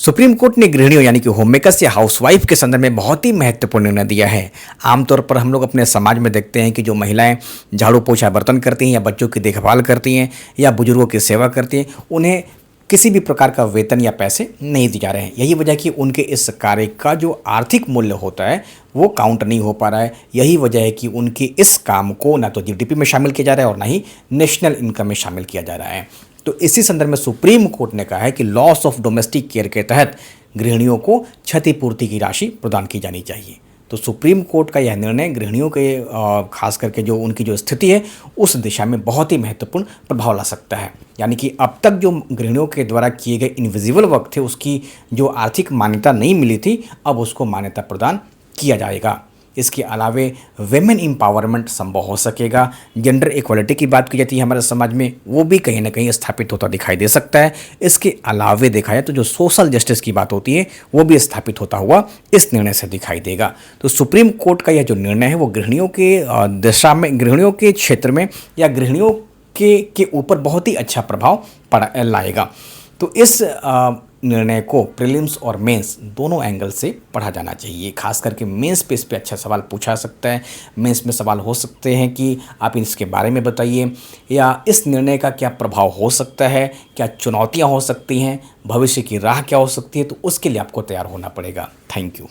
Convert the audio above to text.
Supreme court ने गृहिणियों यानी कि होममेकर्स या हाउसवाइफ के संदर्भ में बहुत ही महत्वपूर्ण निर्णय दिया है। आमतौर पर हम लोग अपने समाज में देखते हैं कि जो महिलाएं झाड़ू पोछा बर्तन करती हैं या बच्चों की देखभाल करती हैं या बुजुर्गों की सेवा करती हैं, उन्हें किसी भी प्रकार का वेतन या पैसे नहीं दिए जा रहे हैं। यही वजह है कि उनके इस कार्य का जो आर्थिक मूल्य होता है वो काउंट नहीं हो पा रहा है। यही वजह है कि उनके इस काम को ना तो जीडीपी में शामिल किया जा रहा है और ना ही नेशनल इनकम में शामिल किया जा रहा है। तो इसी संदर्भ में सुप्रीम कोर्ट ने कहा है कि लॉस ऑफ डोमेस्टिक केयर के तहत गृहिणियों को क्षतिपूर्ति की राशि प्रदान की जानी चाहिए। तो सुप्रीम कोर्ट का यह निर्णय गृहिणियों के खास करके जो उनकी जो स्थिति है उस दिशा में बहुत ही महत्वपूर्ण प्रभाव ला सकता है। यानी कि अब तक जो गृहिणियों के द्वारा किए गए इनविजिबल वर्क थे उसकी जो आर्थिक मान्यता नहीं मिली थी, अब उसको मान्यता प्रदान किया जाएगा। इसके अलावे वेमेन एम्पावरमेंट संभव हो सकेगा। जेंडर इक्वलिटी की बात की जाती है हमारे समाज में, वो भी कहीं ना कहीं स्थापित होता दिखाई दे सकता है। इसके अलावे देखा जाए तो जो सोशल जस्टिस की बात होती है वो भी स्थापित होता हुआ इस निर्णय से दिखाई देगा। तो सुप्रीम कोर्ट का यह जो निर्णय है वो गृहिणियों के दिशा में, गृहिणियों के क्षेत्र में या गृहिणियों के ऊपर बहुत ही अच्छा प्रभाव लाएगा। तो इस निर्णय को प्रीलिम्स और मेंस दोनों एंगल से पढ़ा जाना चाहिए। खास करके मेंस पे इस पे अच्छा सवाल पूछा सकता है। मेंस में सवाल हो सकते हैं कि आप इसके बारे में बताइए, या इस निर्णय का क्या प्रभाव हो सकता है, क्या चुनौतियां हो सकती हैं, भविष्य की राह क्या हो सकती है। तो उसके लिए आपको तैयार होना पड़ेगा। Thank you.